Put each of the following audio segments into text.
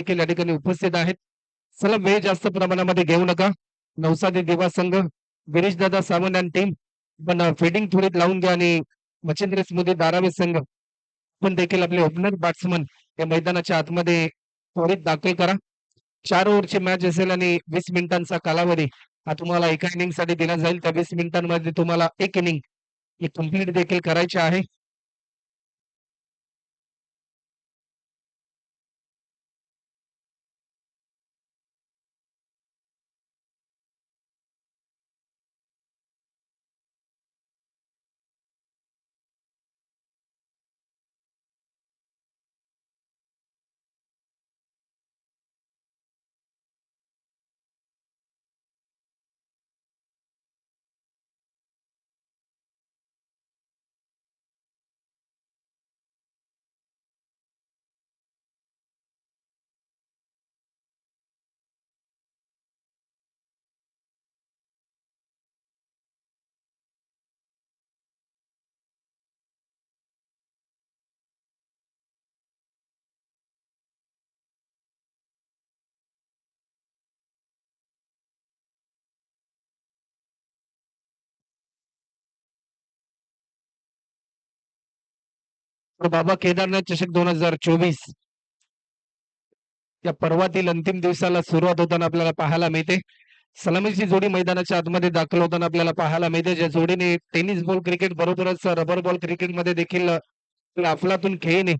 देखील या ठिकाणी उपस्थित आहेत. चला वेळ जास्त प्रमाणामध्ये घेऊ नका. नवसादी दिवा संघ, गिरीश दादा सावंत आणि टीम पण फिडिंग थोडीत लावून घ्या आणि मच्छिंद्र स्मृती धारावी संघ पण देखील आपले ओपनर बॅट्समन या मैदानाच्या आतमध्ये त्वरित दाखल करा. 4 ओव्हरची मॅच असेल आणि 20 मिनिटांचा कालावधी हा तुम्हाला एका इनिंग साठी दिला जाईल. त्या 20 मिनिटांमध्ये तुम्हाला एक इनिंग ही कंप्लीट देखील करायची आहे. तर बाबा केदारनाथ चषक 2024 या पर्वातील अंतिम दिवसाला सुरुवात होताना आपल्याला पाहायला मिळते. सलामीची जोडी मैदानाच्या आतमध्ये दाखल होताना आपल्याला पाहायला मिळते. ज्या जोडीने टेनिस बॉल क्रिकेट बरोबरच रबर बॉल क्रिकेट मध्ये देखील अफलातून खेळीने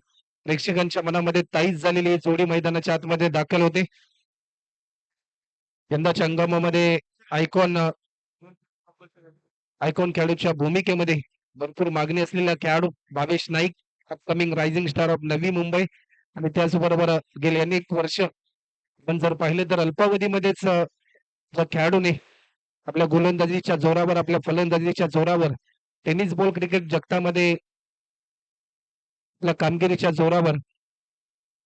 प्रेक्षकांच्या मनामध्ये ताईच झालेली ही जोडी मैदानाच्या आतमध्ये दाखल होते. यंदाच्या हंगामामध्ये आयकॉन आयकॉन खेळाडूच्या भूमिकेमध्ये भरपूर मागणी असलेला खेळाडू Bhavesh Naik, upcoming rising star of Navi Mumbai आणि त्याचबरोबर गेले अनेक वर्ष पण जर पाहिले तर अल्पावधीमध्येच ज्या खेळाडूने आपल्या गोलंदाजीच्या जोरावर आपल्या फलंदाजीच्या जोरावर टेनिस बॉल क्रिकेट जगतामध्ये आपल्या कामगिरीच्या जोरावर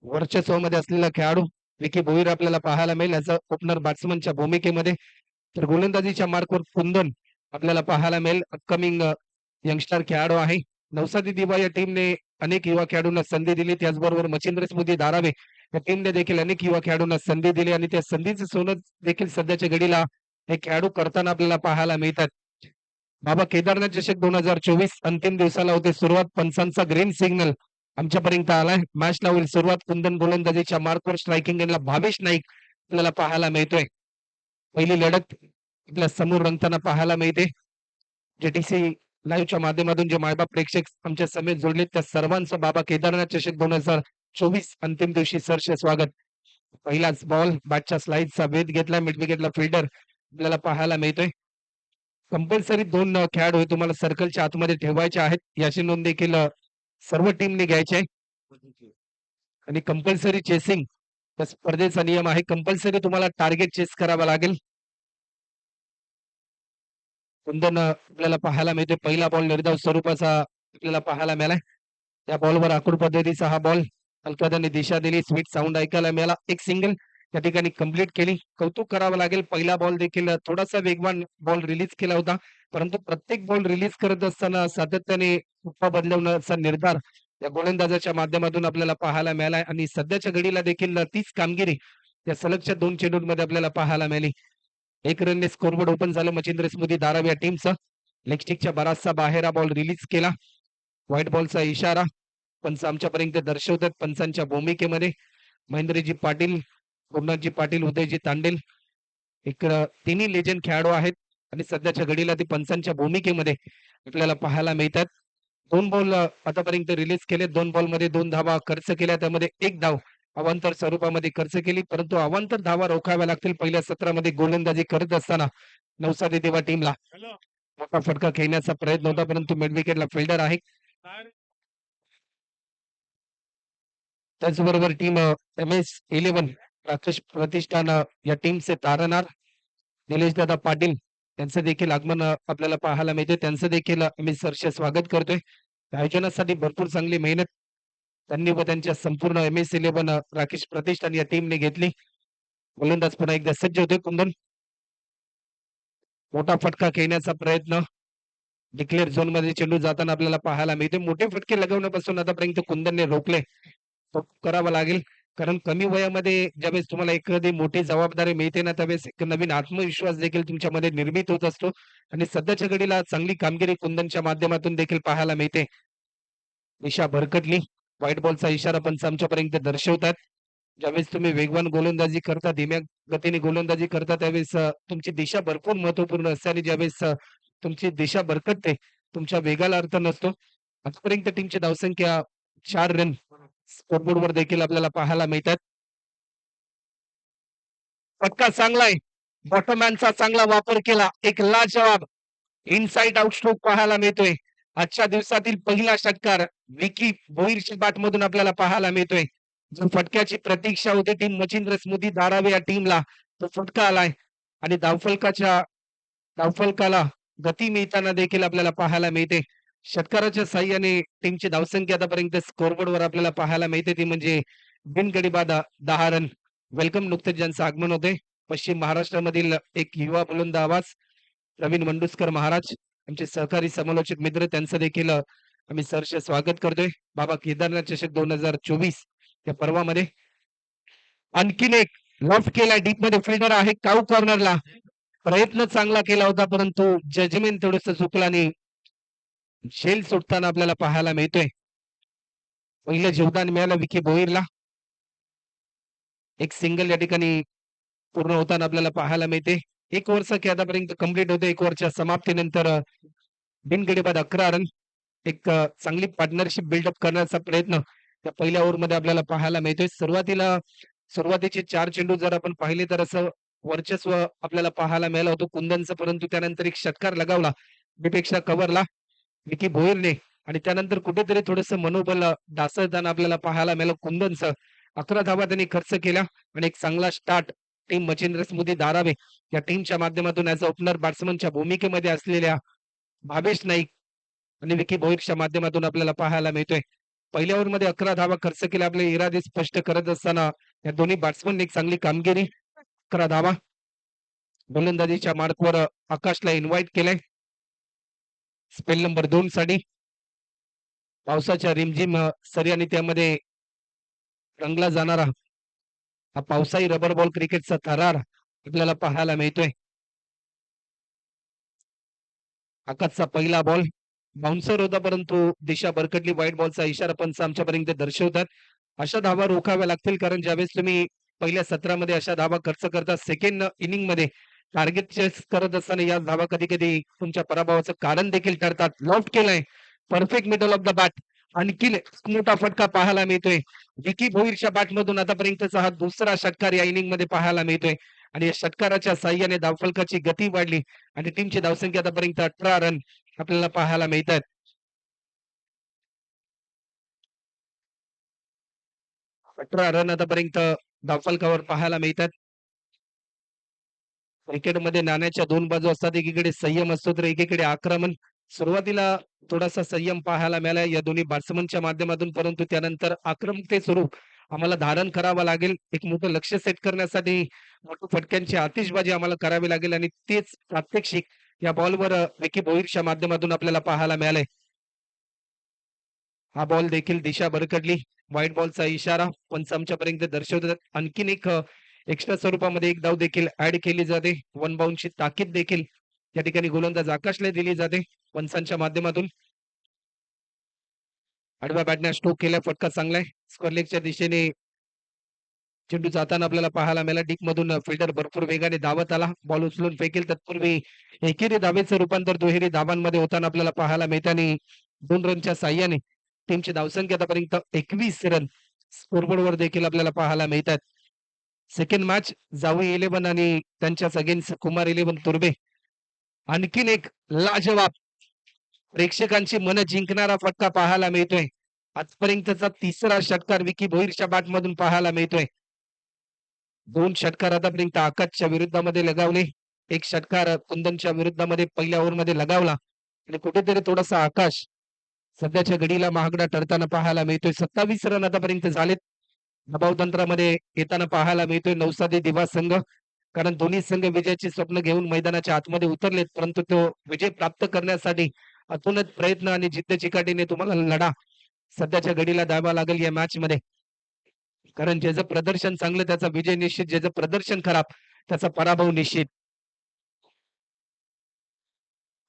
वर्चस्वामध्ये असलेला खेळाडू विकी भोईर आपल्याला पाहायला मिळेल. याचा ओपनर बॅट्समनच्या भूमिकेमध्ये तर गोलंदाजीच्या मार्कवर कुंदन आपल्याला पाहायला मिळेल. अपकमिंग यंगस्टर खेळाडू आहे. नवसादी दिवा या टीमने अनेक युवा खेळाडूंना संधी दिली. त्याचबरोबर मच्छिंद्र स्मृती धारावे या टीमने देखील अनेक युवा खेळाडूंना संधी दिली आणि त्या संधीचं सोनं देखील सध्याच्या घडीला हे खेळाडू करताना आपल्याला पाहायला मिळतात. बाबा केदारनाथ चषक 2024 अंतिम दिवसाला होते सुरुवात. पंचांचा ग्रीन सिग्नल आमच्यापर्यंत आलाय. मॅचला होईल सुरुवात. कुंदन गोलंदाजीच्या मार्कवर स्ट्रायकिंग एंडला भावेश नाईक आपल्याला पाहायला मिळतोय. पहिली लढत आपल्या समोर रंगताना पाहायला मिळते. जेटीसी लाईव्हच्या माध्यमातून जे मायबाप प्रेक्षक आमच्या समेत जोडले त्या सर्वांचं बाबा केदारनाथ चषक 2024 अंतिम दिवशी सरसे स्वागत. पहिलाच बॉल बॅटच्या स्लाइडचा वेध घेतला. मिड विकेटला फिल्डर आपल्याला पाहायला मिळतोय. कंपल्सरी 2 खेळाडू हे तुम्हाला सर्कलच्या आतमध्ये ठेवायचे आहेत. याची नोंद देखील सर्व टीमने घ्यायची आहे आणि कंपल्सरी चेसिंग या स्पर्धेचा नियम आहे. कंपल्सरी तुम्हाला टार्गेट चेस करावा लागेल. कुंदन आपल्याला पाहायला मिळते. पहिला बॉल निर्धाव स्वरूपाचा आपल्याला पाहायला मिळालाय. त्या बॉलवर आखूड पद्धतीचा हा बॉल अलकादाने दिशा दिली. स्वीट साऊंड ऐकायला मिळाला. एक सिंगल या ठिकाणी कंप्लीट केली. कौतुक करावं लागेल. पहिला बॉल देखील थोडासा वेगवान बॉल रिलीज केला होता, परंतु प्रत्येक बॉल रिलीज करत असताना सातत्याने टप्पा बदलवण्याचा निर्धार या गोलंदाजाच्या माध्यमातून आपल्याला पाहायला मिळालाय आणि सध्याच्या घडीला देखील तीच कामगिरी या सलगच्या 2 चेंडूंमध्ये आपल्याला पाहायला मिळाली. एक रनने स्कोरबोर्ड ओपन झालं मच्छिंद्र स्मृती धारावी या टीमचं. लेग स्टिकच्या बराचसा बाहेर बॉल रिलीज केला. व्हाईट बॉलचा इशारा पंच आमच्यापर्यंत दर्शवतात. पंचांच्या भूमिकेमध्ये महेंद्रजी पाटील, गुरुनाथजी पाटील, उदयजी तांडेल एक तिन्ही लेजंड खेळाडू आहेत आणि सध्याच्या घडीला ते पंचांच्या भूमिकेमध्ये आपल्याला पाहायला मिळतात. 2 बॉल आतापर्यंत रिलीज केले. 2 बॉल मध्ये 2 धावा खर्च केल्या. त्यामध्ये 1 धाव अवांतर स्वरूपामध्ये खर्च केली, परंतु अवांतर धावा रोखाव्या लागतील. पहिल्या सत्रामध्ये गोलंदाजी करत असताना नवसादी देवा टीमला मोठा फटका खेळण्याचा प्रयत्न होता, परंतु मिड विकेटला फिल्डर आहे. त्याचबरोबर टीम MS11 राकेश प्रतिष्ठान या टीमचे तारणार निलेश दादा पाटील त्यांचं देखील आगमन आपल्याला पाहायला मिळते. त्यांचं देखील आम्ही सरसे स्वागत करतोय. आयोजनासाठी भरपूर चांगली मेहनत त्यांनी व त्यांच्या संपूर्ण MS11 राकेश प्रतिष्ठान या टीमने घेतली. गोलंदाज पुन्हा एकदा सज्ज होते. कुंदन मोठा फटका खेळण्याचा प्रयत्न डिक्लेअर झोन मध्ये चेंडू जाताना आपल्याला पाहायला मिळते. मोठे फटके लगवण्यापासून आतापर्यंत कुंदनने रोखले. करावा लागेल. कारण कमी वयामध्ये ज्यावेळेस तुम्हाला एखादी मोठी जबाबदारी मिळते ना, त्यावेळेस एक नवीन आत्मविश्वास देखील तुमच्यामध्ये निर्मित होत असतो आणि सध्याच्या घडीला चांगली कामगिरी कुंदनच्या माध्यमातून देखील पाहायला मिळते. दिशा भरकटली. व्हाईट बॉलचा इशारा पंच आमच्यापर्यंत दर्शवतात. ज्यावेळेस तुम्ही वेगवान गोलंदाजी करता, धीम्या गतीने गोलंदाजी करता, त्यावेळेस तुमची दिशा भरपूर महत्त्वपूर्ण असते आणि ज्यावेळेस तुमची दिशा भरकटते, तुमच्या वेगाला अर्थ नसतो. आतापर्यंत टीमची धावसंख्या 4 रन स्कोरबोर्डवर देखील आपल्याला पाहायला मिळतात. फटका चांगला आहे. बॉटममॅनचा चांगला वापर केला. एक लाजवाब इनसाइड आउट स्ट्रोक पाहायला मिळतोय. आजच्या दिवसातील पहिला षटकार विकी भोईरच्या बॅटमधून आपल्याला पाहायला मिळतोय. जो फटक्याची प्रतीक्षा होती टीम मच्छिंद्र स्मृती धारावे या टीमला तो फटका आलाय आणि धावफलकाला गती मिळताना देखील आपल्याला पाहायला मिळते. षटकाराच्या साह्याने टीमची धावसंख्या आतापर्यंत स्कोरबोर्डवर आपल्याला पाहायला मिळते ती म्हणजे बिनगडी बाद 10 रन. वेलकम नुकतेच ज्यांचं आगमन होते पश्चिम महाराष्ट्रामधील एक युवा बुलंद आवाज प्रवीण मंडुसकर महाराज आमचे सहकारी समालोचक मित्र त्यांचं देखील आम्ही सहर्ष स्वागत करतोय. बाबा केदारनाथ चषक 2024 या पर्वामध्ये आणखीन एक लॉफ्ट केला डीप मध्ये फिल्डर आहे काऊ कॉर्नरला प्रयत्न चांगला केला होता परंतु जजमेंट थोडस चुकलं आणि झेल सुटताना आपल्याला पाहायला मिळतोय. पहिलं जीवदान मिळालं विकी भोईरला. एक सिंगल या ठिकाणी पूर्ण होताना आपल्याला पाहायला मिळते. एक ओव्हरचा खेळ आतापर्यंत कंप्लीट होते. एक ओव्हरच्या समाप्तीनंतर बिनगडी बाद 11 रन. एक चांगली पार्टनरशिप बिल्डअप करण्याचा प्रयत्न त्या पहिल्या ओव्हरमध्ये आपल्याला पाहायला मिळतोय. सुरुवातीचे 4 चेंडू जर आपण पाहिले तर असं वर्चस्व आपल्याला पाहायला मिळालं होतं कुंदनचं परंतु त्यानंतर एक षटकार लगावला पेक्षा कव्हरला विकी भोईरने आणि त्यानंतर कुठेतरी थोडंसं मनोबल ढासळताना आपल्याला पाहायला मिळालं कुंदनचं. 11 धावा त्यांनी खर्च केल्या आणि एक चांगला स्टार्ट टीम मच्छिंद्र स्मृती धारावे या टीमच्या माध्यमातून ॲज ओपनर बॅट्समनच्या भूमिकेमध्ये असलेल्या भावेश नाईक आणि विकी भोईरच्या माध्यमातून आपल्याला पाहायला मिळतोय. पहिल्या ओव्हरमध्ये 11 धावा खर्च केल्या आपले इरादे स्पष्ट करत असताना या दोन्ही बॅट्समनने एक चांगली कामगिरी 11 धावा गोलंदाजीच्या मार्कवर आकाशला इन्व्हाइट केलंय स्पेल नंबर 2 साठी. पावसाच्या रिमझिम सरी आणि त्यामध्ये रंगला जाणारा हा पावसाळी रबर बॉल क्रिकेटचा थरार आपल्याला पाहायला मिळतोय. आकाशचा पहिला बॉल बाउन्सर होता परंतु दिशा भरकटली. व्हाईट बॉलचा इशारा पंच आमच्यापर्यंत दर्शवतात. अशा धावा रोखाव्या लागतील कारण ज्यावेळेस तुम्ही पहिल्या सत्रामध्ये अशा धावा खर्च करता सेकंड इनिंग मध्ये टार्गेट चेस करत असताना या धावा कधी कधी तुमच्या पराभवाचं कारण देखील ठरतात. लॉफ्ट केलाय perfect middle of the bat. आणखीन मोठा फटका पाहायला मिळतोय विकी भोईरच्या बॅटमधून. आतापर्यंतचा हा दुसरा षटकार या इनिंग मध्ये पाहायला मिळतोय आणि या षटकाराच्या साह्याने धावफलकाची गती वाढली आणि टीमची धावसंख्या आतापर्यंत 18 रन आपल्याला पाहायला मिळतात. 18 रन आतापर्यंत धावफलकावर पाहायला मिळतात. क्रिकेटमध्ये नाण्याच्या 2 बाजू असतात. एकीकडे संयम असतो तर एकीकडे आक्रमण. सुरुवातीला थोडासा संयम पाहायला मिळाला या दोन्ही बॅट्समनच्या माध्यमातून परंतु त्यानंतर आक्रमकते स्वरूप आम्हाला धारण करावं लागेल. एक मोठं लक्ष सेट करण्यासाठी मोठ्या फटक्यांची आतिषबाजी आम्हाला करावी लागेल आणि तेच प्रात्यक्षिक या बॉलवर विकी भोईरच्या माध्यमातून आपल्याला पाहायला मिळालंय. हा बॉल देखील दिशा भरकटली. व्हाईट बॉलचा इशारा पंच आमच्यापर्यंत दर्शवतात. आणखीन एक एक्स्ट्रा स्वरूपामध्ये एक धाव देखील ऍड केली जाते. वन बाउंडची ताकीद देखील या ठिकाणी गोलंदाज आकाशला दिली जाते पंचांच्या माध्यमातून. आडव्या बॅटने स्ट्रोक केला फटका चांगला आहे. स्क्वेअर लेगच्या दिशेने चेंडू जाताना आपल्याला पाहायला मिळाला. डीप मधून फिल्डर भरपूर वेगाने धावत आला. बॉल उचलून फेकेल तत्पूर्वी एकेरी धावेचं रूपांतर दुहेरी धावांमध्ये होताना आपल्याला पाहायला मिळते आणि 2 रनच्या साह्याने टीमची धावसंख्या आतापर्यंत 21 रन स्कोरबोर्डवर देखील आपल्याला पाहायला मिळतात. सेकंड मॅच जावी 11 आणि त्यांच्याच अगेन्स्ट कुमार 11 तुर्बे. आणखीन एक लाजवाब प्रेक्षकांची मन जिंकणारा फटका पाहायला मिळतोय. आजपर्यंतचा तिसरा षटकार विकी भोईरच्या बॅटमधून पाहायला मिळतोय. 2 षटकार आतापर्यंत आकाशच्या विरुद्धामध्ये लगावले. एक षटकार कुंदनच्या विरुद्धामध्ये पहिल्या ओव्हरमध्ये लगावला आणि कुठेतरी थोडासा आकाश सध्याच्या घडीला महागडा ठरताना पाहायला मिळतोय. 27 रन आतापर्यंत झालेत. दबाव तंत्रामध्ये येताना पाहायला मिळतोय नवसादी दिवा संघ. कारण दोन्ही संघ विजयाची स्वप्न घेऊन मैदानाच्या आतमध्ये उतरलेत परंतु तो विजय प्राप्त करण्यासाठी अतुलत प्रयत्न आणि जिद्द चिकाटीने तुम्हाला लढा सध्याच्या घडीला द्यावा लागेल या मॅच मध्ये. कारण ज्याचं प्रदर्शन चांगलं त्याचा विजय निश्चित, ज्याचं प्रदर्शन खराब त्याचा पराभव निश्चित.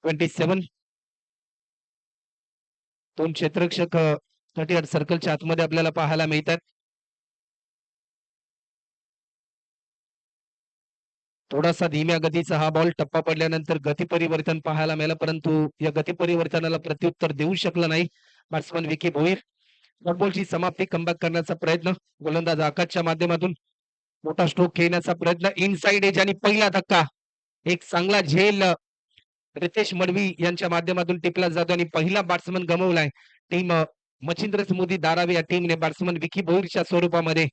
27 दोन क्षेत्ररक्षक 38 सर्कलच्या आतमध्ये आपल्याला पाहायला मिळतात. थोडासा धीम्या गतीचा हा बॉल टप्पा पडल्यानंतर गती परिवर्तन पाहायला मिळालं, परंतु या गती परिवर्तनाला प्रत्युत्तर देऊ शकलं नाही बॅट्समन विकी भोईर. बॉलची समाप्ती कमबॅक करण्याचा प्रयत्न गोलंदाज आकाशच्या माध्यमातून मोठा स्ट्रोक खेळण्याचा प्रयत्न इनसाइड एज आणि पहिला धक्का एक चांगला झेल रितेश मडवी यांच्या माध्यमातून टिपला जातो आणि पहिला बॅट्समन गमावलाय टीम मच्छिंद्र समुद्री धारावी या टीमने बॅट्समन विकी भोईरच्या स्वरूपामध्ये.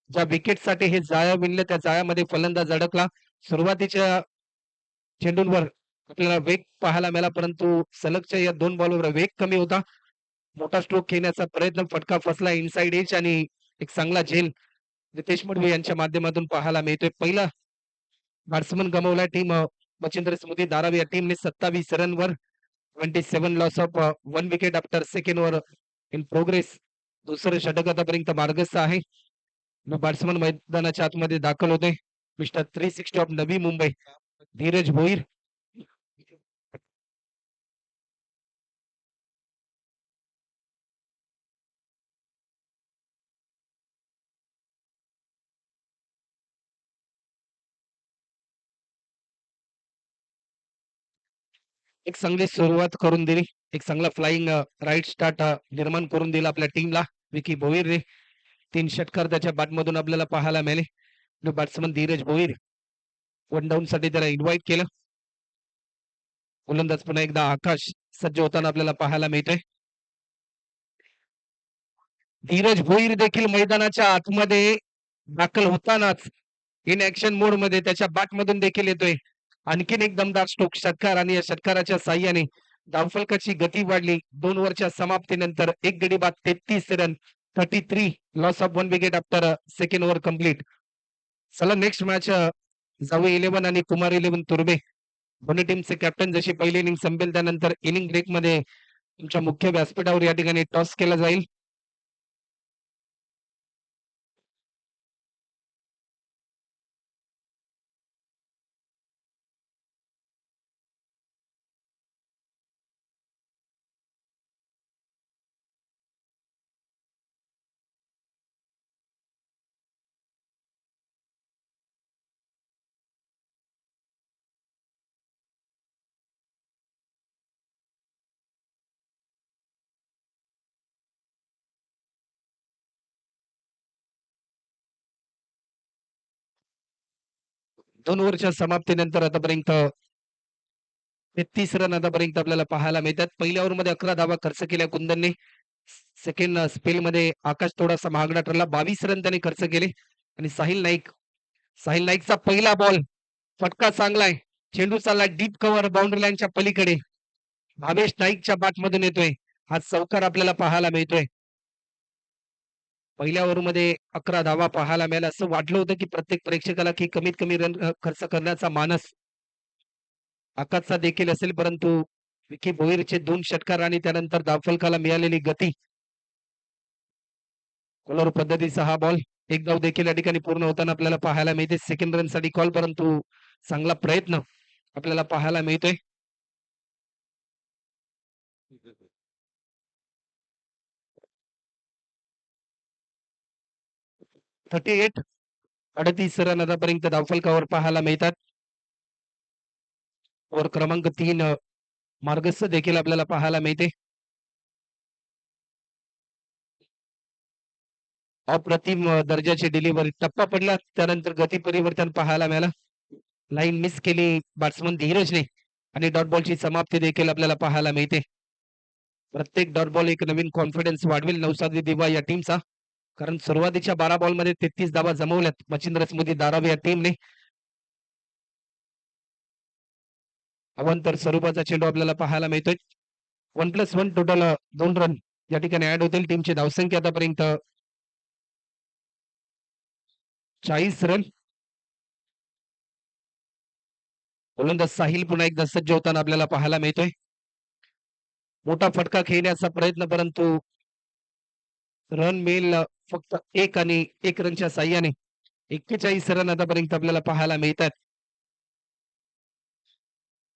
ज्या विकेटसाठी हे जाळं विणलं त्या जाळ्यामध्ये फलंदाज अडकला. सुरुवातीच्या चेंडूंवर आपल्याला वेग पाहायला मिळाला, परंतु सलगच्या या 2 बॉलवर वेग कमी होता. मोठा स्ट्रोक खेळण्याचा प्रयत्न, फटका फसला इनसाइड एज आणि एक चांगला झेल रितेश मडवी यांच्या माध्यमातून पाहायला मिळतोय. पहिला बॅट्समन गमावला टीम मच्छिंद्र समुद्री धारावी या टीमने 27 रनवर. 27 loss of 1 wicket after second over in progress. दुसरं षटक आतापर्यंत मार्गस्थ आहे. बॅट्समन मैदानाच्या आतमध्ये दाखल होते मिस्टर 360 ऑफ नवी मुंबई धीरज भोईर. एक चांगली सुरुवात करून दिली, एक चांगला फ्लाइंग राईट स्टार्ट निर्माण करून दिला आपल्या टीमला विकी भोईरने. 3 षटकार त्याच्या बॅटमधून आपल्याला पाहायला मिळाले. Batsman Dheeraj Bhoir one down साठी त्याला इन्व्हाइट केलं. गोलंदाज पुन्हा एकदा आकाश सज्ज होताना आपल्याला पाहायला मिळतोय. धीरज भोईर देखील मैदानाच्या आतमध्ये दाखल होतानाच इन ऍक्शन मोड मध्ये त्याच्या बॅटमधून देखील येतोय आणखीन एक दमदार स्ट्रोक षटकार आणि या षटकाराच्या साह्याने धावफलकाची गती वाढली. 2 ओव्हरच्या समाप्तीनंतर एक गडी बाद 33 run 33 loss of 1 wicket after second over complete. चला नेक्स्ट मॅच जावे 11 आणि कुमार 11 तुर्बे दोन्ही टीमचे कॅप्टन. जशी पहिली इनिंग संपेल त्यानंतर इनिंग ब्रेक मध्ये तुमच्या मुख्य व्यासपीठावर या ठिकाणी टॉस केला जाईल. दोन ओव्हरच्या समाप्तीनंतर आतापर्यंत 33 रन आतापर्यंत आपल्याला पाहायला मिळतात. पहिल्या ओव्हरमध्ये 11 धावा खर्च केल्या कुंदनने. सेकंड स्पेल मध्ये आकाश थोडासा महागडा ठरला. 22 रन त्याने खर्च केले. आणि साहिल नाईकचा पहिला बॉल फटका चांगलाय. चेंडू चालला डीप कव्हर बाउंड्री लाईनच्या पलीकडे. भावेश नाईकच्या बॅटमधून येतोय. हा चौकार आपल्याला पाहायला मिळतोय. पहिल्या ओव्हरमध्ये 11 धावा पाहायला मिळाल्या. असं वाटलं होतं की प्रत्येक प्रेक्षकाला की कमीत कमी रन खर्च करण्याचा मानस आकाशचा देखील असेल, परंतु विकी भोईरचे 2 षटकार आणि त्यानंतर धावफलकाला मिळालेली गती. कॉलर पद्धतीचा हा बॉल एक धाव देखील या ठिकाणी पूर्ण होताना आपल्याला पाहायला मिळते. सेकंड रन साठी कॉल, परंतु चांगला प्रयत्न आपल्याला पाहायला मिळतोय. थर्टी 38 रन आतापर्यंत धावफलकावर पाहायला मिळतात. ओव्हर क्रमांक 3 मार्गस्थ देखील आपल्याला पाहायला मिळते. अप्रतिम दर्जाची डिलिव्हरी. टप्पा पडला त्यानंतर गती परिवर्तन पाहायला मिळालं. लाईन मिस केली बॅट्समन धीरजने आणि डॉट बॉलची समाप्ती देखील आपल्याला पाहायला मिळते. प्रत्येक डॉट बॉल एक नवीन कॉन्फिडन्स वाढवेल नवसादी दिवा या टीमचा. कारण सुरुवातीच्या 12 बॉलमध्ये 33 धावा जमवल्यात मच्छिंद्र समुद्री धारावी या टीमने. अवांतर स्वरूपाचा चेंडू आपल्याला पाहायला मिळतोय. 1+1 टोटल 2 रन या ठिकाणी ऍड होतील. टीमची धावसंख्या आतापर्यंत 40 रन. गोलंदाज साहिल पुन्हा एकदा सज्ज होताना आपल्याला पाहायला मिळतोय. मोठा फटका खेळण्याचा प्रयत्न, परंतु रन मिळेल फक्त एक आणि एक रनच्या साह्याने 41 रन आतापर्यंत आपल्याला पाहायला मिळतात.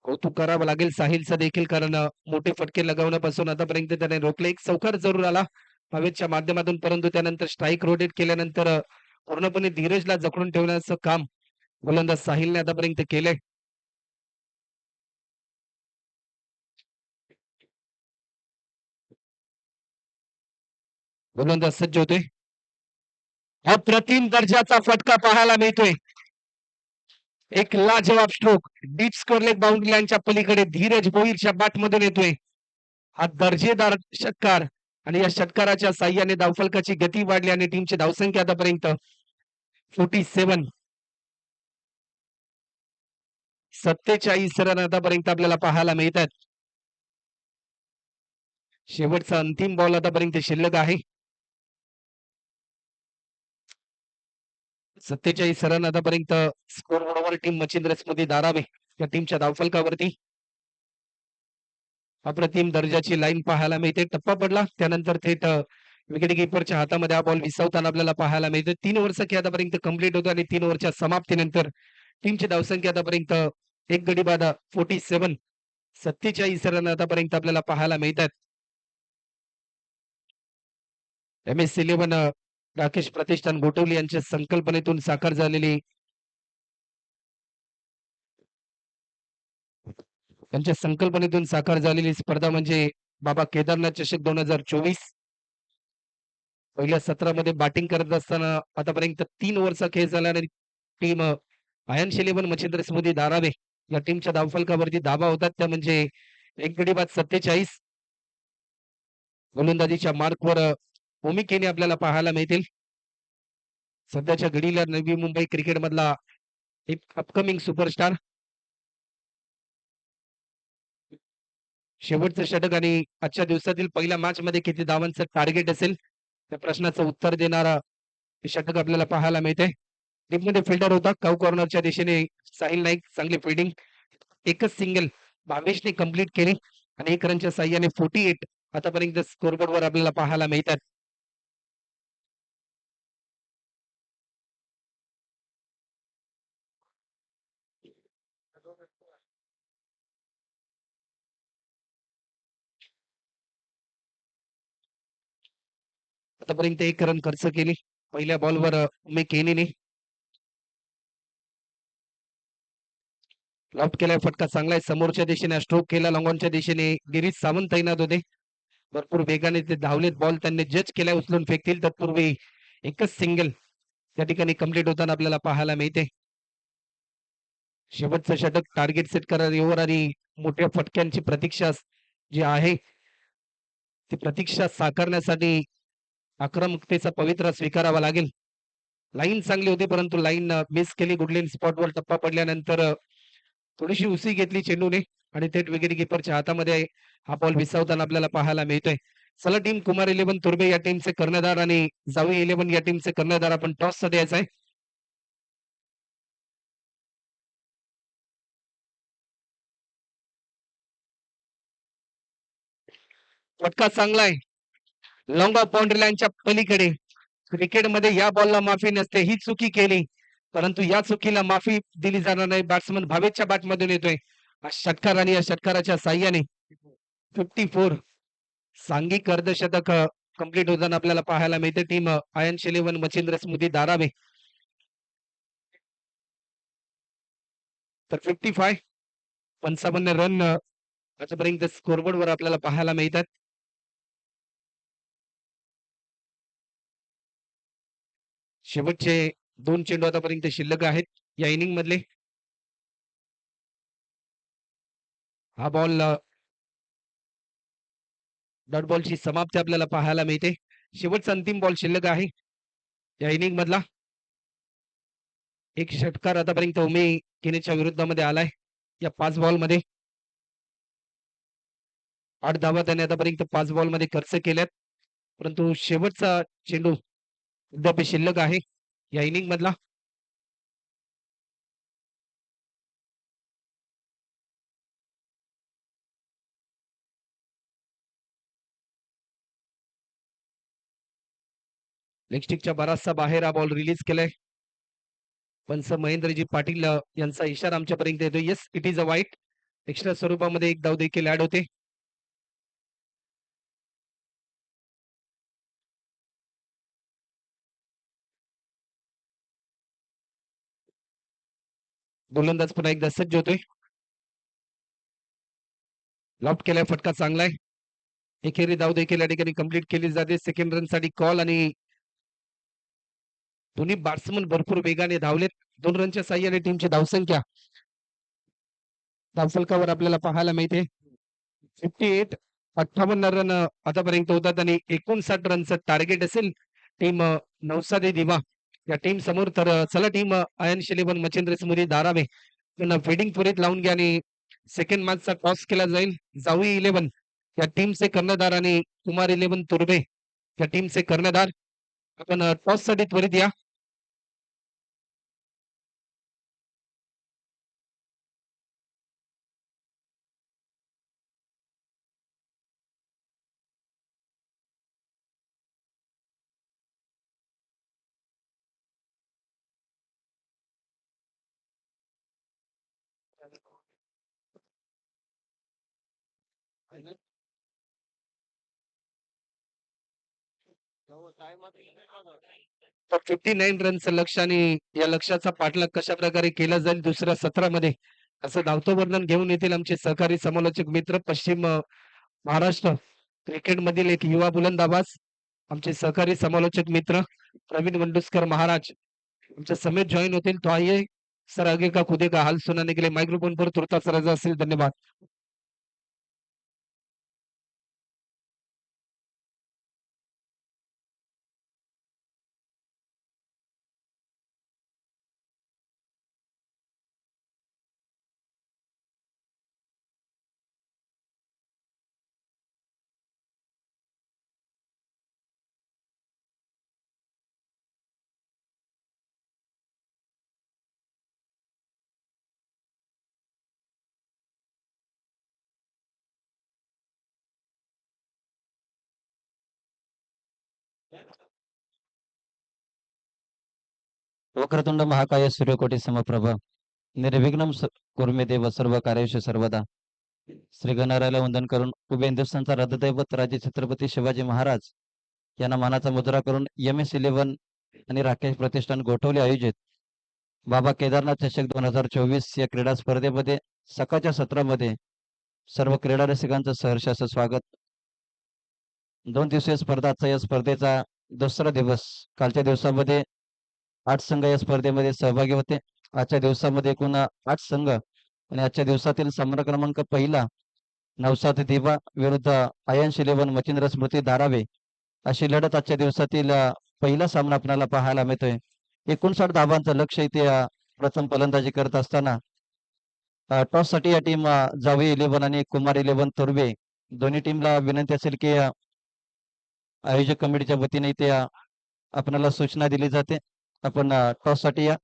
कौतुक करावं लागेल साहिलचं देखील कारण मोठे फटके लगवण्यापासून आतापर्यंत त्याने रोखले. एक चौकार जरूर आला भावेशच्या माध्यमातून, परंतु त्यानंतर स्ट्राईक रोटेट केल्यानंतर पूर्णपणे धीरजला जखडून ठेवण्याचं काम गोलंदाज साहिलने आतापर्यंत केलंय. गोलंदाज सज्ज होते. अप्रतिम दर्जाचा फटका पाहायला मिळतोय. एक लाजवाब stroke deep score leg boundary लाईनच्या पलीकडे धीरज भोईरच्या बॅटमधून येतोय. हा दर्जेदार षटकार आणि या षटकाराच्या साह्याने धावफलकाची गती वाढली आणि टीमची धावसंख्या आतापर्यंत 47. 47 रन आतापर्यंत आपल्याला पाहायला मिळतात. शेवटचा अंतिम बॉल आतापर्यंत शिल्लक आहे. 47 रन आतापर्यंत स्कोर बरोबर टीम मच्छिंद्र स्मृती धारावे या टीमच्या धावफलकावरती. अप्रतिम दर्जाची लाईन पाहायला मिळते. टप्पा पडला त्यानंतर थेट विकेट किपरच्या हातामध्ये हा बॉल विसावताना आपल्याला पाहायला मिळते. 3 ओव्हरचा खेळ आतापर्यंत कंप्लीट होतो आणि 3 ओव्हरच्या समाप्तीनंतर टीमची धावसंख्या आतापर्यंत एक गडी बाद 47. 47 रन आतापर्यंत आपल्याला पाहायला मिळतात. MS11 राकेश प्रतिष्ठान गोटवली यांच्या संकल्पनेतून साकार झालेली त्यांच्या संकल्पनेतून साकार झालेली स्पर्धा म्हणजे बाबा केदारनाथ चषक 2024. पहिल्या सत्रामध्ये बॅटिंग करत असताना आतापर्यंत 3 ओव्हरचा खेळ झाला आणि टीम आयन्स 11 मच्छिंद्र स्मृती धारावे या टीमच्या धावफलकावरती धाबा होतात त्या म्हणजे एक गडी बाद 47. गोलंदाजीच्या मार्कवर भूमिकेने आपल्याला पाहायला मिळतील. सध्याच्या घडीला नवी मुंबई क्रिकेट मधला एक अपकमिंग सुपरस्टार. शेवटचं षटक आणि आजच्या दिवसातील पहिल्या मॅच मध्ये किती धावांचं टार्गेट असेल त्या प्रश्नाचं उत्तर देणारा षटक आपल्याला पाहायला मिळते. टीममध्ये फिल्डर होता काऊ कॉर्नरच्या दिशेने साहिल नाईक, चांगली फिल्डिंग, एकच सिंगल भावेशने कंप्लीट केली आणि 1 रनच्या साह्याने 48 आतापर्यंत स्कोरबोर्डवर आपल्याला पाहायला मिळतात. आतापर्यंत 1 रन खर्च केली पहिल्या बॉलवर उमे केनीने. लॉफ्ट केलाय फटका चांगला आहे समोरच्या दिशेने स्ट्रोक केला लॉंगॉनच्या दिशेने गिरीश सावंत तैनात होते. भरपूर वेगाने ते धावलेत बॉल त्यांनी जज केलाय उचलून फेकतील तत्पूर्वी एकच सिंगल त्या ठिकाणी कंप्लीट होताना आपल्याला पाहायला मिळते. शेवटचं षटक टार्गेट सेट करा ओव्हर आणि मोठ्या फटक्यांची प्रतीक्षा जी आहे ती प्रतीक्षा साकारण्यासाठी आक्रमकतेचा पवित्रा स्वीकारावा लागेल. लाईन चांगली होती परंतु लाईन मिस केली. गुडलेन स्पॉटवर टप्पा पडल्यानंतर थोडीशी उसळी घेतली चेंडूने आणि थेट विकेट किपरच्या हातामध्ये हा बॉल विसावताना आपल्याला पाहायला मिळतोय. चला टीम कुमार 11 तुर्बे या टीमचे कर्णधार आणि जावी 11 या टीमचे कर्णधार आपण टॉस साठी यायचा आहे. फटका चांगला आहे. लॉंग ऑफ बाउंड्री लाईनच्या पलीकडे. क्रिकेटमध्ये या बॉलला माफी नसते. ही चुकी केली परंतु या चुकीला माफी दिली जाणार नाही. बॅट्समन भावेशच्या बॅटमधून येतोय हा षटकार आणि या षटकाराच्या साह्याने 54 सांघिक अर्धशतक कंप्लीट होताना आपल्याला पाहायला मिळते. टीम आयन्स 11 मच्छिंद्र स्मृती धारावे तर 55 रन आतापर्यंत स्कोरबोर्ड वर आपल्याला पाहायला मिळतात. शेवटचे 2 चेंडू आतापर्यंत शिल्लक आहेत या इनिंग मधले. हा बॉल डॉट बॉलची समाप्ती आपल्याला पाहायला मिळते. शेवटचा अंतिम बॉल शिल्लक आहे या इनिंग मधला. एक षटकार आतापर्यंत उमे केनेच्या विरुद्धामध्ये आलाय या 5 बॉल मध्ये. 8 धावा त्याने आतापर्यंत 5 बॉल मध्ये खर्च केल्यात परंतु शेवटचा चेंडू अद्याप शिल्लक आहे या इनिंग मधला. लेग स्टिकच्या बराचसा बाहेर हा बॉल रिलीज केलाय. पंच महेंद्रजी पाटील यांचा इशारा आमच्यापर्यंत येतो. येस, इट इज अ वाईट. एक्स्ट्रा स्वरूपामध्ये एक धाव देखील ऍड होते. गोलंदाज पुन्हा एकदा सज्ज होतोय. लॉफ्ट केलाय, फटका चांगला आहे. एकेरी धाव देखील या ठिकाणी कंप्लीट केली जाते. सेकंड रन साठी कॉल आणि दोन्ही बॅट्समन भरपूर वेगाने धावलेत. 2 रनच्या साह्याने टीमची धावसंख्या धावफलकावर आपल्याला पाहायला मिळते. 58 58 रन आतापर्यंत होतात आणि 59 रनचं टार्गेट असेल टीम नवसादे दिवा या टीम समोर. तर चला टीम आयन इलेव्हन मच्छिंद्र स्मृती धारावे त्यांना फिडिंग त्वरित लावून घ्या आणि सेकंड मॅचचा टॉस केला जाईल. जावी 11 या टीमचे कर्णधार आणि कुमार 11 तुर्बे या टीमचे कर्णधार. आपण टॉस साठी त्वरित या. तर 59 रनचं लक्ष आणि या लक्ष्याचा पाठलाग कशा प्रकारे केला जाईल दुसऱ्या सत्रामध्ये असं धावतं वर्णन घेऊन येतील आमचे सहकारी समालोचक मित्र पश्चिम महाराष्ट्र क्रिकेट मधील एक युवा बुलंदाबाज आमचे सहकारी समालोचक मित्र प्रवीण वंडुस्कर महाराज आमच्या समेत जॉईन होतील. तो आइए सर आगे का खुदे का हाल सुनाने के लिए माइक्रोफोन पर तुर्तास रजा असेल. धन्यवाद. वक्रतुंड महाकाय सूर्यकोटी समप्रभ निर्विघ्नं कुर्मे देव सर्व कार्येषु सर्वदा. श्री गणरायाला वंदन करून उभे हिंदुस्थानचा रथदैवत राजे छत्रपती शिवाजी महाराज यांना मानाचा मुजरा करून MS11 आणि राकेश प्रतिष्ठान गोठवले आयोजित बाबा केदारनाथ चषक 2024 या क्रीडा स्पर्धेमध्ये सकाळच्या सत्रामध्ये सर्व क्रीडा रसिकांचं सहर्ष असं स्वागत. 2 दिवसीय स्पर्धा. आजचा या स्पर्धेचा दुसरा दिवस. कालच्या दिवसामध्ये 8 संघ या स्पर्धेमध्ये सहभागी होते. आजच्या दिवसामध्ये एकूण 8 संघ आणि आजच्या दिवसातील सामना क्रमांक पहिला नवसाद दिवा विरुद्ध आयन्स 11 मच्छिंद्र स्मृती धारावे अशी लढत आजच्या दिवसातील पहिला सामना आपल्याला पाहायला मिळतोय. 59 धावांचं लक्ष इथे प्रथम फलंदाजी करत असताना टॉस साठी या टीम जावी 11 आणि कुमार 11 तुर्बे दोन्ही टीमला विनंती असेल की आयोजक कमिटीच्या वतीने इथे आपल्याला सूचना दिली जाते. आपण टॉस साठी या.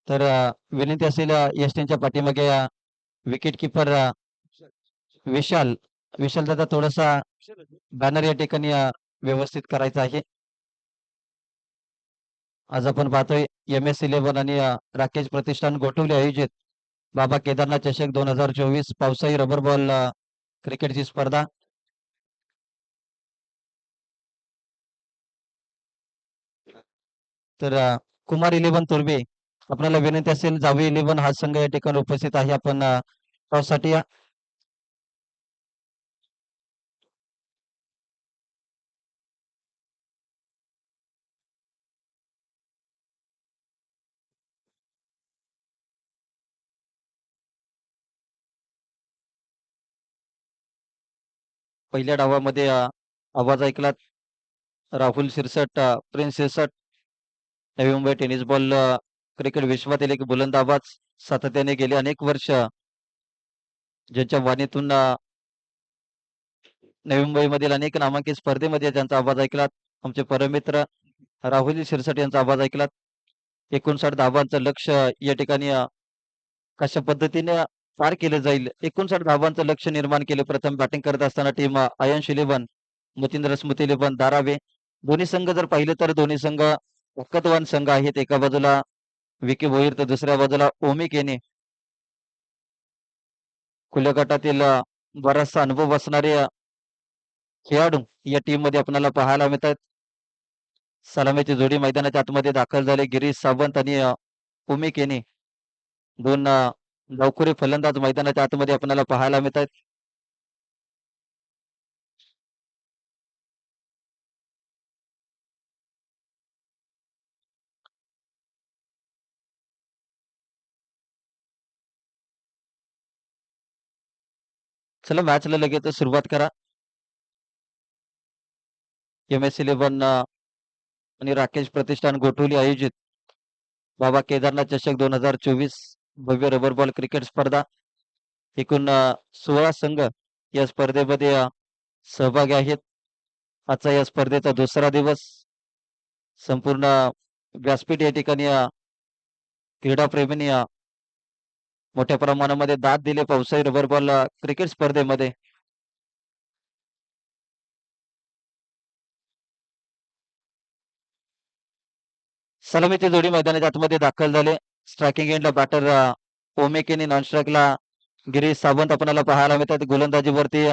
तर विनंती असेल एसटीच्या पाठीमागे विकेट किपर विशाल विशाल दादा थोडासा बॅनर या ठिकाणी व्यवस्थित करायचा आहे. आज आपण पाहतोय MS11 आणि राकेश प्रतिष्ठान गोठवले आयोजित बाबा केदारनाथ चषक 2024 पावसाळी रबर बॉल क्रिकेटची स्पर्धा. तर कुमार 11 तुर्बे आपल्याला विनंती असेल जावी 11 हा संघ या ठिकाणी उपस्थित आहे. आपण टॉस साठी या. पहिल्या डावामध्ये आवाज ऐकला. Rahul Shirsat prince Shirsat Navi Mumbai tennis ball cricket विश्वातील एक बुलंदाबाज सातत्याने गेले अनेक वर्ष ज्यांच्या वाणीतून नवी मुंबईमधील अनेक नामांकित स्पर्धेमध्ये त्यांचा आवाज ऐकलात. आमचे परमित्र राहुल शिरसट यांचा आवाज ऐकलात. 59 धावांचं लक्ष्य या ठिकाणी कशा पद्धतीने पार केलं जाईल 59 धावांचं लक्ष्य निर्माण केले. प्रथम बॅटिंग करत असताना टीम आयन्स इलेव्हन मच्छिंद्र स्मृती इलेव्हन धारावे. दोन्ही संघ जर पाहिले तर दोन्ही संघ ताकदवान संघ आहेत. एका बाजूला विकी भोईर तर दुसऱ्या बाजूला ओमी केने. खुल्या गटातील बराचसा अनुभव असणारे खेळाडू या टीम मध्ये आपल्याला पाहायला मिळतात. सलामीची जोडी मैदानाच्या आतमध्ये दाखल झाले. गिरीश सावंत आणि ओमी केने दोन डावखुरे फलंदाज मैदानाच्या आतमध्ये आपल्याला पाहायला मिळतात. चला मॅचला लगेच सुरुवात करा. MS11 आणि राकेश प्रतिष्ठान गोठवली आयोजित बाबा केदारनाथ चषक 2024 भव्य रबर बॉल क्रिकेट स्पर्धा. एकूण 16 संघ या स्पर्धेमध्ये सहभागी आहेत. आजचा या स्पर्धेचा दुसरा दिवस. संपूर्ण व्यासपीठ या ठिकाणी क्रीडाप्रेमींनी मोठ्या प्रमाणामध्ये दाद दिले पावसाळी रबर बॉल क्रिकेट स्पर्धेमध्ये. सलामीची जोडी मैदानाच्या आतमध्ये दाखल झाले. स्ट्रायकिंग एंडला बॅटर ओमेकेने, नॉन स्ट्राईकला गिरीश सावंत आपल्याला पाहायला मिळतात. गोलंदाजीवरती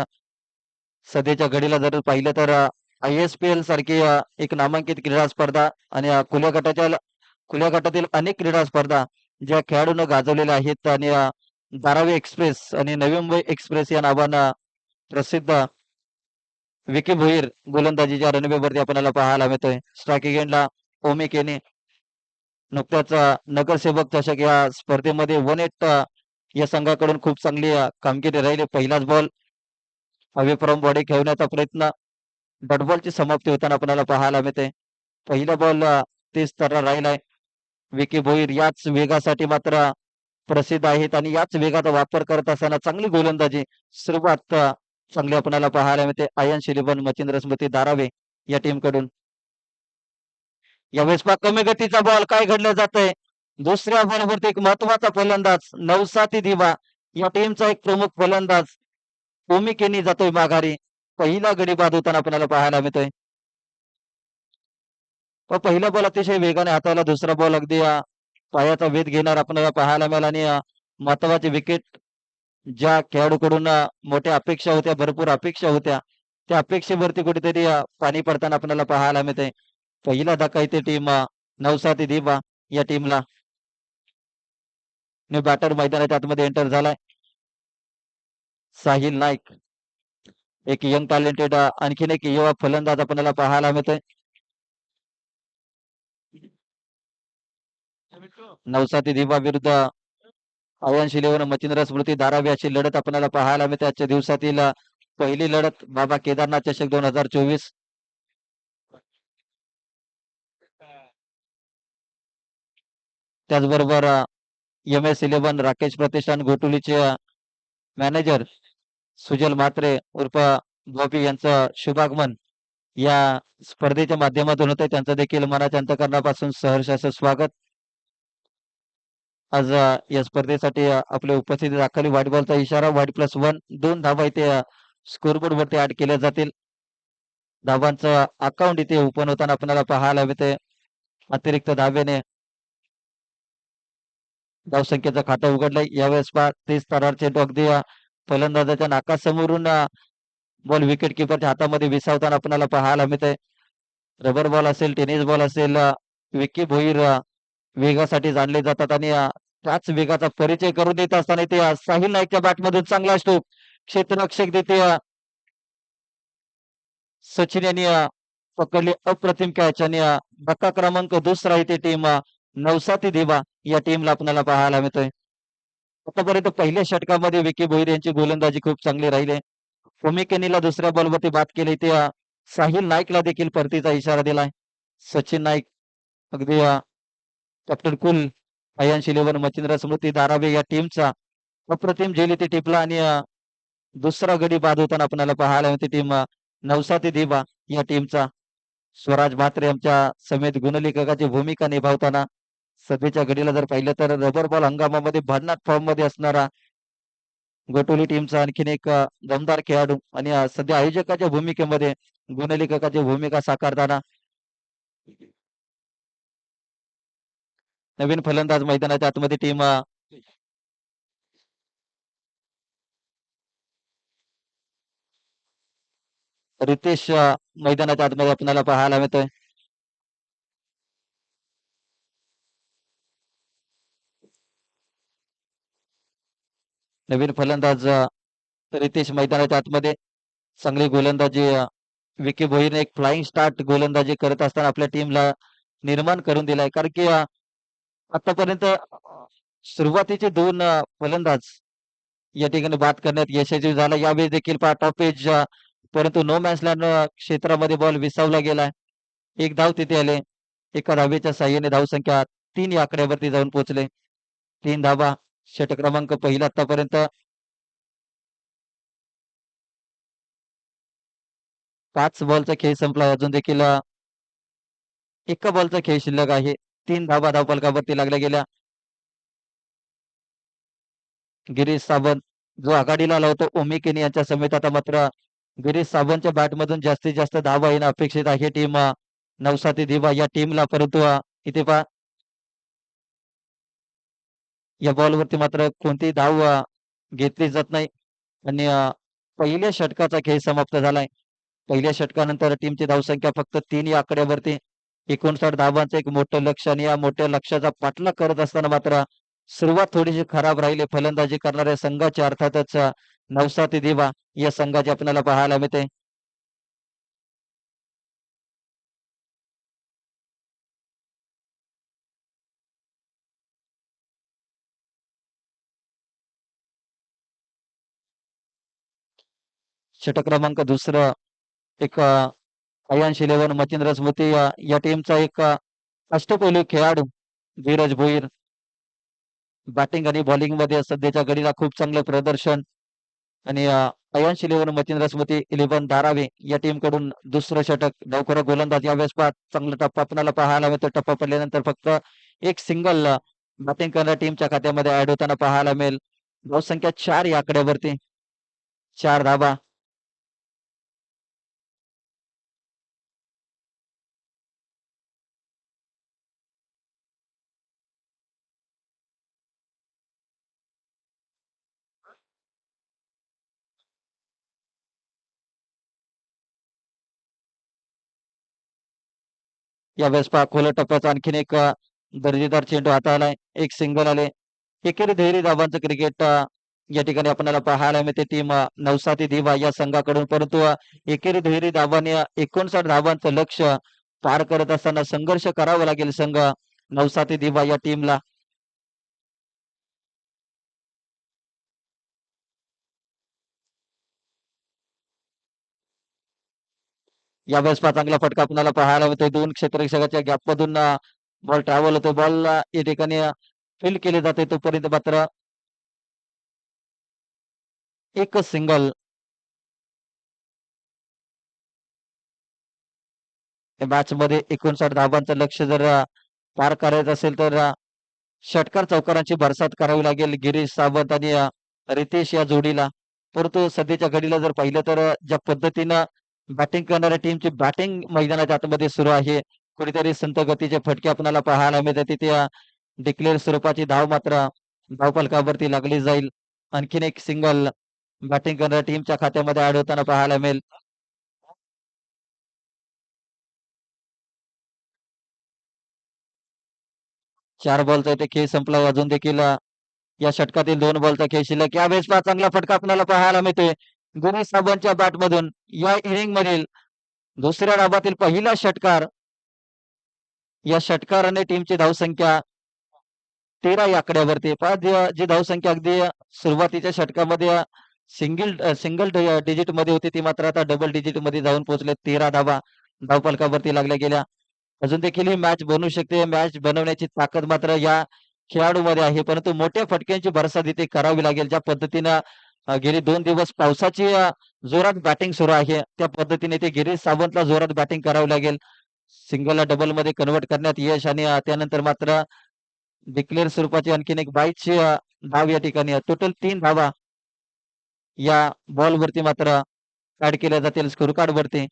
सध्याच्या घडीला जर पाहिलं तर ISPL सारखी एक नामांकित क्रीडा स्पर्धा आणि खुल्या गटातील अनेक क्रीडा स्पर्धा ज्या खेळाडूंना गाजवलेल्या आहेत आणि धारावी एक्सप्रेस आणि नवी मुंबई एक्सप्रेस या नावानं प्रसिद्ध विकी भोईर गोलंदाजीच्या रणबीवरती आपल्याला पाहायला मिळतोय. स्ट्रायकिंग एंडला ओमी केने. नुकत्याच नगरसेवक चषक या स्पर्धेमध्ये 1-8 या संघाकडून खूप चांगली कामगिरी राहिली. पहिलाच बॉल हवेप्रम बॉडी खेळण्याचा प्रयत्न, डॉट बॉलची समाप्ती होताना आपल्याला पाहायला मिळते. पहिला बॉल 30 तरा राहिलाय. विकी भोईर याच वेगासाठी मात्र प्रसिद्ध आहेत आणि याच वेगाचा वापर करत असताना चांगली गोलंदाजी सुरुवात चांगली आपल्याला पाहायला मिळते. आयन्स इलेव्हन मच्छिंद्र स्मृती धारावे या टीम कडून. यावेळेस कमी गतीचा बॉल काय घडलं जातंय. दुसऱ्या बॉलवरती एक महत्वाचा फलंदाज नवसाती दिवा या टीमचा एक प्रमुख फलंदाज ओमी केनी जातोय माघारी. पहिला गडी बाद होताना आपल्याला पाहायला मिळतोय. पहिला बॉल अतिशय वेगाने हाताळला. दुसरा बॉल अगदी पायाचा वेध घेणार आपल्याला पाहायला मिळाला आणि महत्वाची विकेट. ज्या खेळाडूकडून मोठ्या अपेक्षा होत्या, भरपूर अपेक्षा होत्या, त्या अपेक्षेवरती कुठेतरी पाणी पडताना आपल्याला पाहायला मिळते. पहिला धक्का इथे टीम नवसाती दिवा या टीमला. बॅटर मैदानाच्या आतमध्ये एंटर झालाय. साहिल नाईक, एक यंग टॅलेंटेड आणखीन एक युवा फलंदाज आपल्याला पाहायला मिळतोय. नवसाती दिवा विरुद्ध आयन्स इलेव्हन मच्छिंद्र स्मृती धारावी अशी लढत आपल्याला पाहायला मिळते. आजच्या दिवसातील पहिली लढत बाबा केदारनाथ चषक 2024. त्याचबरोबर MS11 राकेश प्रतिष्ठान घोटुलीचे मॅनेजर सुजल म्हात्रे उर्फ बॉबी यांचं शुभागमन या स्पर्धेच्या माध्यमातून होतं. त्यांचं देखील मनाच्या अंतःकरणापासून सहर्ष असं स्वागत. आज या स्पर्धेसाठी आपल्या उपस्थिती दाखवली. व्हाईट बॉलचा इशारा. व्हाईट +1. 2 धावा इथे स्कोरबोर्ड वरती ऍड केल्या जातील. धावांचं अकाउंट इथे ओपन होताना आपल्याला पाहायला मिळते. अतिरिक्त धावेने धावसंख्येचं खातं उघडलंय. यावेळेस 30 तरारचे अगदी फलंदाजाच्या नाकासमोरून बॉल विकेट किपरच्या हातामध्ये विसावताना आपल्याला पाहायला मिळते. रबर बॉल असेल, टेनिस बॉल असेल, विकी भोईर वेगासाठी जाणले जातात आणि त्याच वेगाचा परिचय करून देत असताना ते साहिल नाईकच्या बॅटमधून चांगला स्टोक क्षेत्ररक्षक देते. सचिन यांनी पकडली अप्रतिम कॅच आणि धक्का क्रमांक दुसरा इथे टीम नवसाती दिवा या टीमला आपल्याला पाहायला मिळतोय. आतापर्यंत पहिल्या षटकामध्ये विकी भोईर यांची गोलंदाजी खूप चांगली राहिली. ओमी केनीला दुसऱ्या बॉलवरती बाद केली. ते साहिल नाईकला देखील परतीचा इशारा दिलाय. सचिन नाईक अगदी कॅप्टन कुल आयन्स इलेव्हन मच्छिंद्र स्मृती धारावे या टीमचा अप्रतिम झेल इथे टिपला आणि दुसरा गडी बाद होताना आपल्याला पाहायला मिळते. टीम नवसाती दिवा या टीमचा स्वराज म्हात्रे आमच्या समेत गुणलेखकाची भूमिका निभावताना सध्याच्या घडीला जर पाहिलं तर रबर बॉल हंगामामध्ये भन्नाट फॉर्म मध्ये असणारा गोटोली टीमचा आणखीन एक दमदार खेळाडू आणि सध्या आयोजकाच्या भूमिकेमध्ये गुणलेखकाची भूमिका साकारताना नवीन फलंदाज मैदानाच्या आतमध्ये टीम रितेश मैदानाच्या आतमध्ये आपल्याला पाहायला मिळतोय. नवीन फलंदाज रितेश मैदानाच्या आतमध्ये चांगली गोलंदाजी विकी भोईरने एक फ्लाइंग स्टार्ट गोलंदाजी करत असताना आपल्या टीमला निर्माण करून दिलाय. कारण की आतापर्यंत सुरुवातीचे दोन फलंदाज या ठिकाणी बाद करण्यात यशस्वी झाला. यावेळी देखील पहा टॉप एज परंतु नो मॅन्स लँड क्षेत्रामध्ये बॉल विसावला गेलाय. एक धाव तिथे आले. एका धावेच्या साह्याने धावसंख्या 3 या आकड्यावरती जाऊन पोहोचले. 3 धावा षटक क्रमांक पहिला आतापर्यंत 5 बॉलचा खेळ संपला. अजून देखील एका बॉलचा खेळ शिल्लक आहे. 3 धावा धावफलकावरती लागल्या गेल्या. गिरीश सावंत जो आघाडीला आला होता ओमी केनी यांच्या समेत आता मात्र गिरीश सावंतच्या बॅटमधून जास्तीत जास्त धावा येणं अपेक्षित आहे. टीम नवसाती दिवा या टीमला. परंतु इथे पहा या बॉलवरती मात्र कोणती धाव घेतली जात नाही आणि पहिल्या षटकाचा खेळ समाप्त झालाय. पहिल्या षटकानंतर टीमची धावसंख्या फक्त 3 या आकड्यावरती. 59 धावांचं एक मोठं लक्ष आणि या मोठ्या लक्ष्याचा पाठलाग करत असताना मात्र सुरुवात थोडीशी खराब राहिली फलंदाजी करणाऱ्या संघाची. अर्थातच नवसाती दिवा या संघाची आपल्याला पाहायला मिळते. षटक क्रमांक दुसरं एक अयांश 11 मचिंद्र स्मृती या टीमचा एक अष्टपैलू खेळाडू धीरज भोईर. बॅटिंग आणि बॉलिंग मध्ये सध्याच्या घडीला खूप चांगलं प्रदर्शन आणि अयांश 11 मचिंद्र स्मृती 11 धारावे या टीम कडून दुसरं षटक. नौकर गोलंदाज यावेळेस चांगला टप्पा आपल्याला पाहायला मिळतो. टप्पा पडल्यानंतर फक्त एक सिंगल बॅटिंग करणाऱ्या टीमच्या खात्यामध्ये ऍड होताना पाहायला मिळेल. धावसंख्या 4 या आकड्यावरती. 4 धावा. यावेळेस खोल टप्प्याचा आणखीन एक दर्जेदार चेंडू हाताळलाय. एक सिंगल आले. एकेरी दुहेरी धावांचं क्रिकेट या ठिकाणी आपल्याला पाहायला मिळते टीम नवसाती दिवा या संघाकडून. परंतु एकेरी दुहेरी धावांनी 59 धावांचं लक्ष पार करत असताना संघर्ष करावा लागेल संघ नवसाती दिवा या टीमला. यावेळेस चांगला फटका आपल्याला पाहायला मिळतोय. 2 क्षेत्ररक्षकाच्या गॅप मधून बॉल ट्रॅव्हल होतो. बॉल या ठिकाणी फील्ड केले जाते तोपर्यंत मात्र एकच सिंगल. मॅच मध्ये 59 धावांचं लक्ष जर पार करायचं असेल तर षटकार चौकारांची भरसात करावी लागेल गिरीश सावंत आणि रितेश या जोडीला. परंतु सध्याच्या घडीला जर पाहिलं तर ज्या पद्धतीनं बॅटिंग करणाऱ्या टीमची बॅटिंग मैदानाच्या आतमध्ये सुरू आहे. कुठेतरी संत गतीचे फटके आपल्याला पाहायला मिळतात. तिथे डिक्लेअर स्वरूपाची धाव मात्र धावफलकावरती लागली जाईल. आणखीन एक सिंगल बॅटिंग करणाऱ्या टीमच्या खात्यामध्ये ऍड होताना पाहायला मिळेल. 4 बॉलचा इथे खेळ संपला. अजून देखील या षटकातील 2 बॉलचा खेळ शिल्लक. यावेळेस चांगला फटका आपल्याला पाहायला मिळतोय गिरीश सावंतच्या बॅट मधून. या इनिंग मधील दुसऱ्या डावातील पहिला षटकार. या षटकाराने टीमची धावसंख्या 13 या आकड्यावरती. जी धावसंख्या अगदी सुरुवातीच्या षटकामध्ये सिंगल डिजिट मध्ये होती ती मात्र आता डबल डिजिट मध्ये जाऊन पोहोचले. 13 धावा धावफलकावरती लागल्या गेल्या. अजून देखील ही मॅच बनू शकते. मॅच बनवण्याची ताकद मात्र या खेळाडूमध्ये आहे. परंतु मोठ्या फटक्यांची भरसात इथे करावी लागेल. ज्या पद्धतीनं गेली 2 दिवस पावसाची जोरात बॅटिंग सुरू आहे त्या पद्धतीने ते गिरीश सावंतला जोरात बॅटिंग करावी लागेल. सिंगलला डबल मध्ये कन्वर्ट करण्यात यश आणि त्यानंतर मात्र डिक्लेअर स्वरूपाची आणखीन एक 22ची धाव या ठिकाणी टोटल 3 धावा या बॉलवरती मात्र ऍड केल्या जातील स्कोर कार्ड वरती.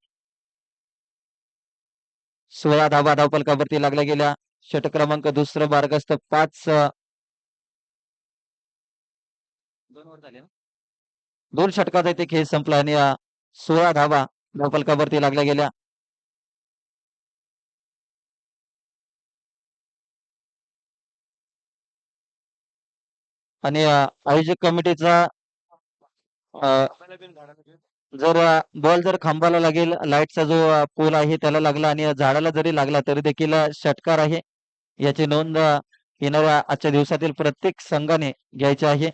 16 धावा धावफलकावरती लागल्या गेल्या. षटक क्रमांक दुसरं मार्गस्थ 5 2 षटकाचा इथे खेळ संपला आणि 16 धावा धावफलकावरती लागल्या गेल्या. आणि आयोजक कमिटीचा जर बॉल जर खांबाला लागेल, लाईटचा जो पोल आहे त्याला लागला आणि झाडाला जरी लागला तरी देखील षटकार आहे. याची नोंद येणाऱ्या आजच्या दिवसातील प्रत्येक संघाने घ्यायची आहे.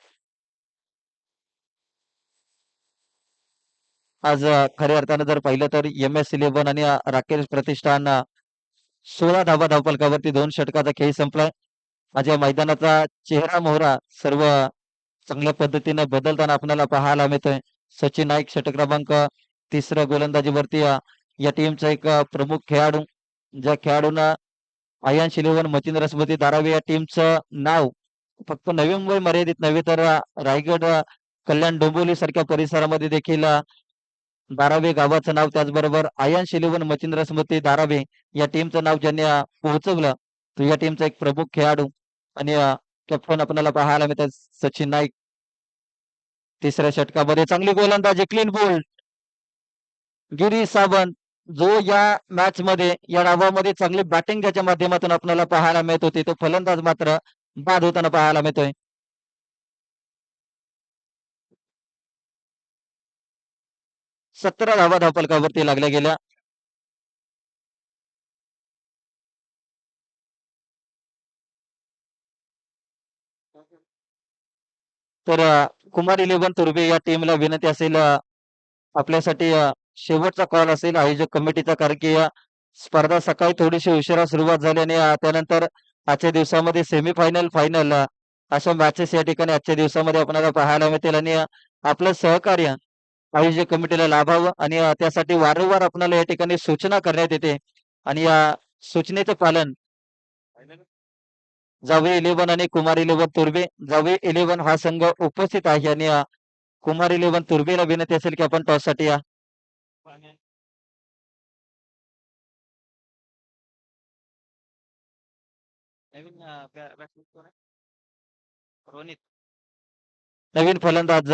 आज खऱ्या अर्थानं जर पाहिलं तर MS11 आणि राकेश प्रतिष्ठान 16 धावा धावफलकावरती 2 षटकाचा खेळ संपलाय. आज या मैदानाचा चेहरा मोहरा सर्व चांगल्या पद्धतीने बदलताना आपल्याला पाहायला मिळतोय. सचिन नाईक षटक क्रमांक तिसऱ्या गोलंदाजीवरती या टीमचा एक प्रमुख खेळाडू, ज्या खेळाडूंना आयन्स 11 मचिंद्र स्मृती धारावी या टीमचं नाव फक्त नवी मुंबई मर्यादित नव्हे तर रायगड, कल्याण, डोंबिवली सारख्या परिसरामध्ये देखील धारावी गावाचं नाव, त्याचबरोबर आयन्स 11 मचिंद्र स्मृती धारावी या टीमचं नाव ज्यांनी पोहोचवलं तो या टीमचा एक प्रमुख खेळाडू आणि कॅप्टन आपल्याला पाहायला मिळतात सचिन नाईक. तिसऱ्या षटकामध्ये चांगली गोलंदाजी, क्लीन बोल्ड गिरीश सावंत, जो या मॅच मध्ये या डावामध्ये चांगली बॅटिंग ज्याच्या माध्यमातून आपल्याला पाहायला मिळत होती, तो फलंदाज मात्र बाद होताना पाहायला मिळतोय. 17 धावा धावफलकावरती लागल्या गेल्या. तर कुमार 11 तुर्बे या टीमला विनंती असेल, आपल्यासाठी शेवटचा कॉल असेल आयोजक कमिटीचा, कारण की स्पर्धा सकाळी थोडीशी उशिरा सुरुवात झाली आणि त्यानंतर आजच्या दिवसामध्ये सेमीफायनल, फायनल अशा मॅचेस या ठिकाणी आजच्या दिवसामध्ये आपल्याला पाहायला मिळतील आणि आपलं सहकार्य आयोजक कमिटीला लाभावं आणि त्यासाठी वारंवार आपल्याला या ठिकाणी सूचना करण्यात येते आणि या सूचनेचं पालन जावळी 11 आणि कुमार 11 तुर्बे, जावळी 11 हा संघ उपस्थित आहे आणि कुमार 11 तुर्बेला विनंती असेल की आपण टॉस साठी या. नवीन फलंदाज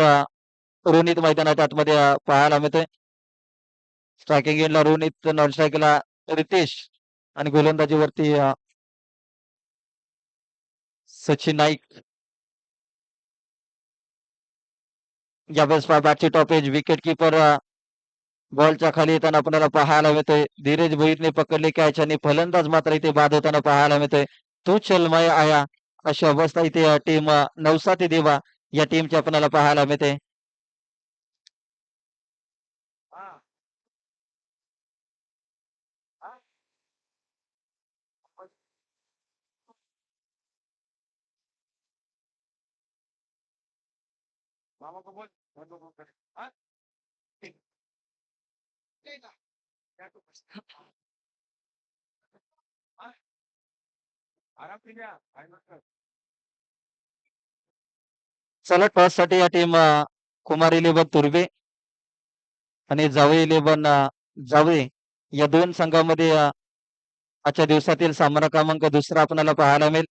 रोनित मैदानात आतमध्ये पाहायला मिळतोय. स्ट्रायकिंग एंडला रोनित, नॉन स्ट्रायकला रितेश आणि गोलंदाजीवरती सचिन नाईक. यावेळेस बॅटची टॉपेज विकेट किपर बॉलच्या खाली येताना आपल्याला पाहायला मिळतोय. धीरज भोईरने पकडले कॅच आणि फलंदाज मात्र इथे बाद होताना पाहायला मिळतोय. तो चलमय आया अशी अवस्था इथे टीम नवसाती देवा या टीमची आपल्याला पाहायला मिळते. चला टॉस साठी या टीम कुमार 11 तुर्बे आणि जावळी 11 जावळे या दोन संघामध्ये आजच्या दिवसातील सामना क्रमांक दुसरा आपल्याला पाहायला मिळेल.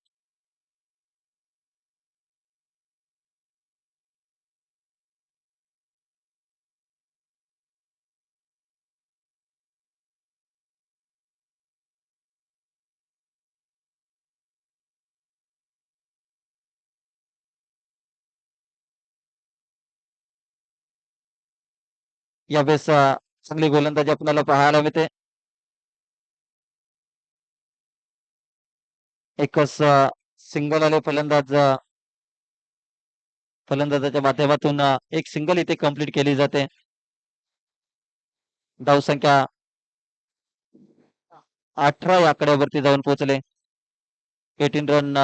यावेळेस चांगली गोलंदाजी आपल्याला पाहायला मिळते. एकच सिंगल आले फलंदाजाच्या माध्यमातून एक सिंगल इथे कंप्लीट केली जाते. धावसंख्या 18 या आकड्यावरती जाऊन पोहोचले. 18 रन.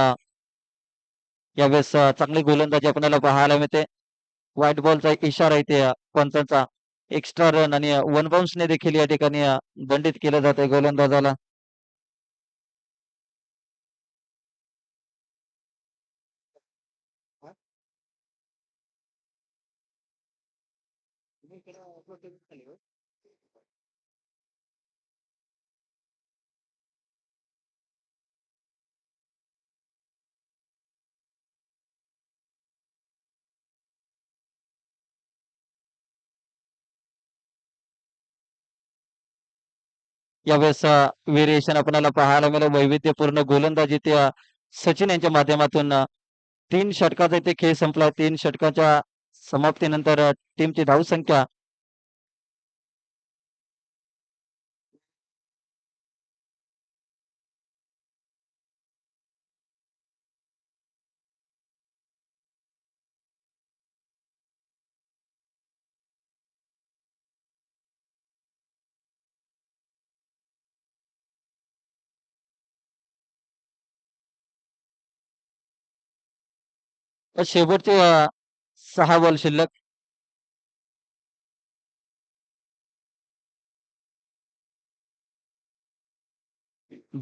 यावेळेस चांगली गोलंदाजी आपल्याला पाहायला मिळते. व्हाईट बॉलचा इशारा इथे पंचांचा. एक्स्ट्रा रन आणि वन बाउन्सने देखील या ठिकाणी दंडित केलं जाते गोलंदाजाला. यावेळेस व्हेरिएशन आपल्याला पाहायला मिळालं वैविध्यपूर्ण गोलंदाजी त्या सचिन यांच्या माध्यमातून 3 षटकाचा इथे खेळ संपला. 3 षटकाच्या समाप्तीनंतर टीमची धावसंख्या शेवटचे 6 बॉल शिल्लक.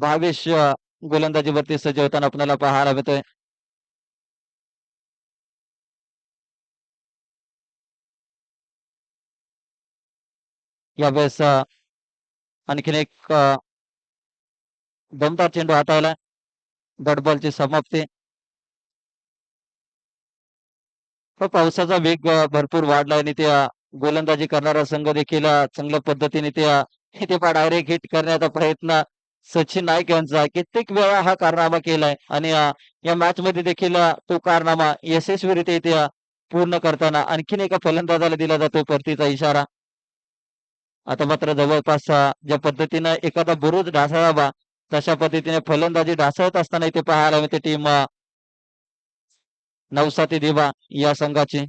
भावेश गोलंदाजीवरती सज्ज होताना आपल्याला पाहायला मिळतोय. यावेळेस आणखीन एक दमदार चेंडू हाताळला. डॉट बॉलची समाप्ती. पावसाचा वेग भरपूर वाढलाय आणि त्या गोलंदाजी करणारा संघ देखील चांगल्या पद्धतीने त्या इथे डायरेक्ट हिट करण्याचा प्रयत्न सचिन नाईक यांचा कित्येक वेळा हा कारनामा केलाय आणि या मॅच मध्ये देखील तो कारनामा यशस्वीरित्या इथे पूर्ण करताना आणखीन एका फलंदाजाला दिला जातो परतीचा इशारा. आता मात्र जवळपास ज्या पद्धतीनं एखादा बुरुज ढासळावा तशा पद्धतीने फलंदाजी ढासळत असताना इथे पाहायला मिळते टीम नवसाती दिवा या संघाची.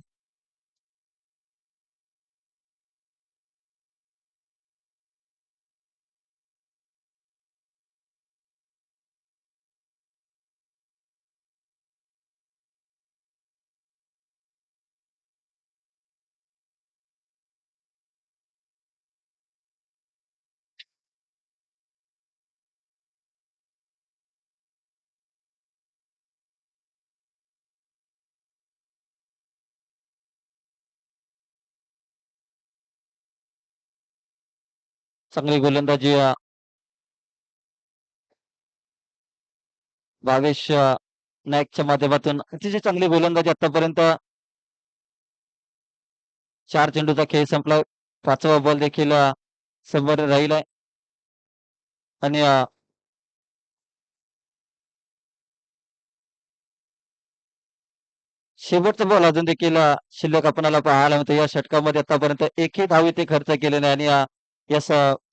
चांगली गोलंदाजी भावेश नाईकच्या माध्यमातून अतिशय चांगली गोलंदाजी आतापर्यंत. 4 चेंडूचा खेळ संपला. 5वा बॉल देखील समोर राहिलाय आणि शेवटचा बॉल अजून देखील शिल्लक आपल्याला पाहायला मिळतो. या षटकामध्ये आतापर्यंत एकही धाव इथे खर्च केले नाही आणि या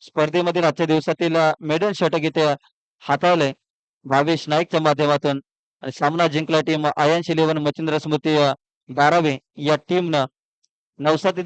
स्पर्धेमध्ये आजच्या दिवसातील मेडल षटक इथे हाताळलंय भावेश नाईकच्या माध्यमातून आणि सामना जिंकला टीम आयन्स 11 मच्छिंद्र स्मृती 12वे या टीमनं. नवसाती